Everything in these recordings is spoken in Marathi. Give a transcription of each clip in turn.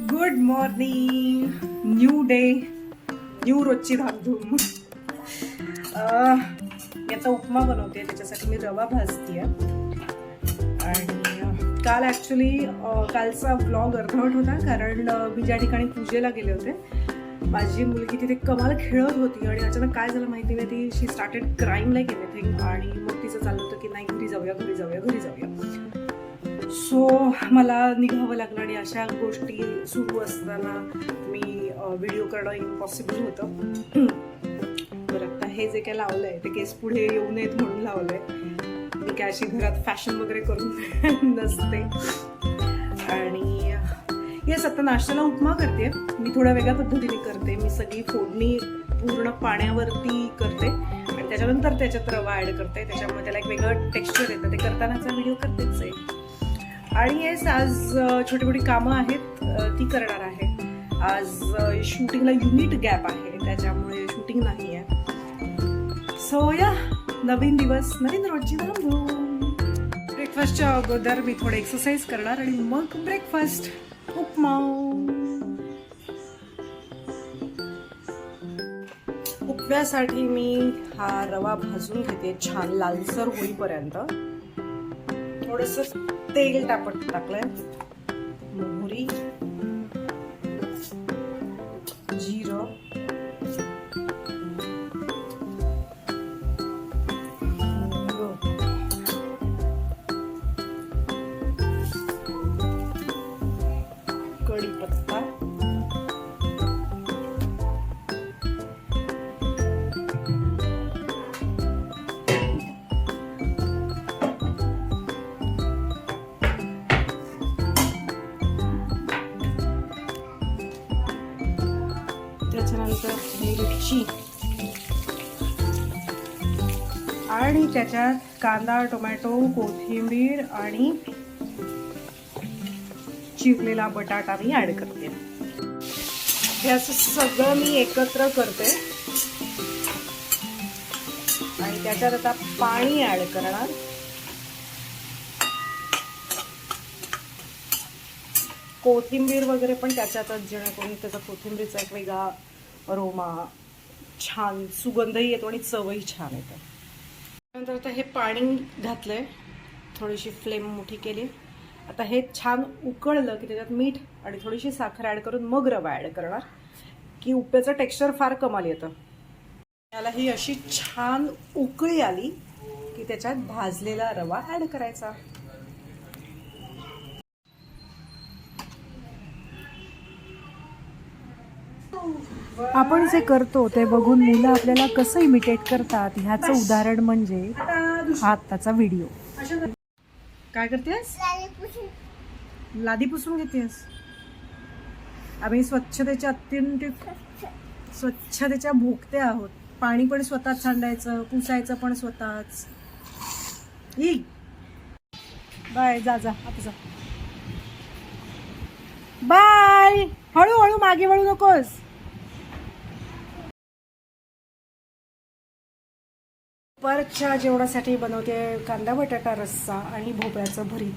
Good morning, new day, new रोजची धामधूम. याचा उपमा बनवते, त्याच्यासाठी मी रवा भाजते. आणि काल ॲक्च्युली कालचा व्लॉग अर्धवट होता, कारण मी ज्या ठिकाणी पूजेला गेले होते, माझी मुलगी तिथे कमाल खेळत होती आणि अचानक काय झालं माहिती नाही, ती शी स्टार्टेड क्राईंग लाईक एनिथिंग. आणि मग तिचं चाललं होतं की नाही, घरी जाऊया घरी जाऊया घरी जाऊया. सो मला निघावं लागलं आणि अशा गोष्टी सुरू असताना मी व्हिडिओ करणं इम्पॉसिबल होतं. बरं, आता हे जे काय लावलं आहे ते केस पुढे येऊ नयेत म्हणून लावलं आहे. मी काय अशी घरात फॅशन वगैरे करून नसते. आणि येस, आता नाश्त्याला उपमा करते. मी थोड्या वेगळ्या पद्धतीने करते. मी सगळी फोडणी पूर्ण पाण्यावरती करते आणि त्याच्यानंतर त्याच्यात रवा ॲड करते. त्याच्यामुळे त्याला एक वेगळं टेक्स्चर येतं. ते करतानाचा व्हिडिओ करतेच आहे. आणि येस, आज छोटी मोठी कामं आहेत ती करणार आहे. आज शूटिंगला युनिट गॅप आहे, त्याच्यामुळे शूटिंग नाही आहे. सो या, नवीन दिवस, नवीन रोजची धामधूम. ब्रेकफास्टच्या अगोदर मी थोडे एक्सरसाइज करणार आणि मग ब्रेकफास्ट. उपमा. उपम्यासाठी मी हा रवा भाजून घेते छान लालसर होईपर्यंत. थोडंसं तेल टाकलंय, मोहरी, जिरं, कढीपत्ता, त्याच्यानंतर मिरची आणि त्याच्यात कांदा, टोमॅटो, कोथिंबीर आणि चिरलेला बटाटा मी ऍड करते. हे असं सगळं मी एकत्र करते आणि त्याच्यात आता पाणी ऍड करणार. कोथिंबीर वगैरे पण त्याच्यातच, जेणेकरून त्याचा कोथिंबीरचा एक वेगळा अरोमा, छान सुगंधही येतो आणि चवही छान येते. त्यानंतर आता हे पाणी घातलंय, थोडीशी फ्लेम मोठी केली. आता हे छान उकळलं की त्याच्यात मीठ आणि थोडीशी साखर ॲड करून मग रवा ॲड करणार, की उप्याचं टेक्स्चर फार कमाल येतं. याला ही अशी छान उकळी आली की त्याच्यात भाजलेला रवा ॲड करायचा. आपण जे करतो ते बघून मुलं आपल्याला कसं इमिटेट करतात, ह्याचं उदाहरण म्हणजे हा आत्ताचा व्हिडिओ. काय करतेस? लादी पुसून घेतेस? आम्ही स्वच्छतेच्या स्वच्छतेच्या भोगते आहोत. पाणी पण स्वतःच सांडायचं, पुसायचं पण स्वतःच. बाय, जा जा आता जा. बाय. हळूहळू मागे वळू नकोस. दुपारच्या जेवणासाठी बनवते कांदा बटाटा रस्सा आणि भोपळ्याचं भरीत.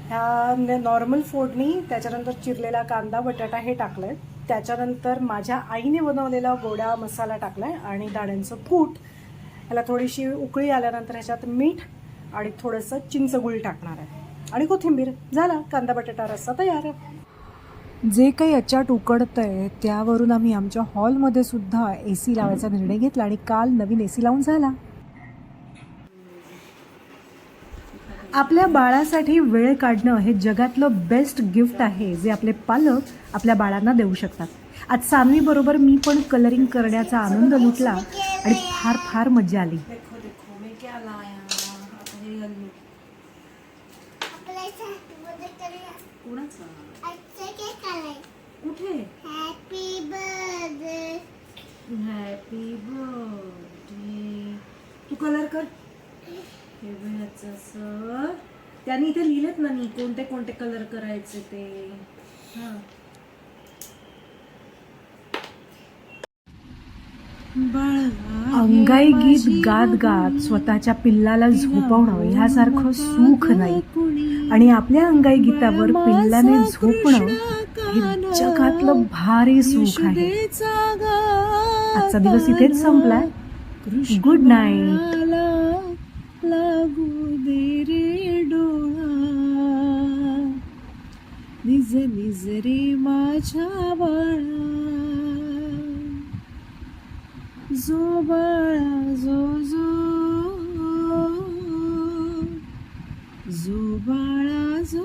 ह्या नॉर्मल फोडणी, त्याच्यानंतर चिरलेला कांदा बटाटा हे टाकलंय. त्याच्यानंतर माझ्या आईने बनवलेला गोडा मसाला टाकलाय आणि दाण्यांचं कूट. ह्याला थोडीशी उकळी आल्यानंतर ह्याच्यात मीठ आणि थोडंसं चिंचगुळ टाकणार आहे आणि कोथिंबीर. झाला कांदा बटाटा रस्सा तयार. जे काही अचाट उकडतंय त्यावरून आम्ही आमच्या हॉलमध्ये सुद्धा AC लावायचा निर्णय घेतला आणि काल नवीन AC लावून झाला. आपल्या बाळासाठी वेळ काढणं हे जगातलं बेस्ट गिफ्ट आहे, जे आपले पालक आपल्या बाळांना देऊ शकतात. आज सानवीबरोबर मी पण कलरिंग करण्याचा आनंद लुटला आणि फार फार मजा आली. कुठे? Happy birthday. Happy birthday. तू कलर कर. सर त्यांनी इथे लिहिलेत ना मी कोणते कोणते कलर करायचे ते. हां, अंगाई गीत गात गात स्वतःच्या पिल्लाला झोपवणं ह्यासारखं सुख नाही. आणि आपल्या अंगाई गीतावर पिल्लाने झोपणं हे जगातलं भारी सुख आहे. आजचा दिवस इथेच संपलाय. Good night. लागू दे रे डोळा, निज निज रे माझ्या बाळा, जो बाळा जो बाळा जो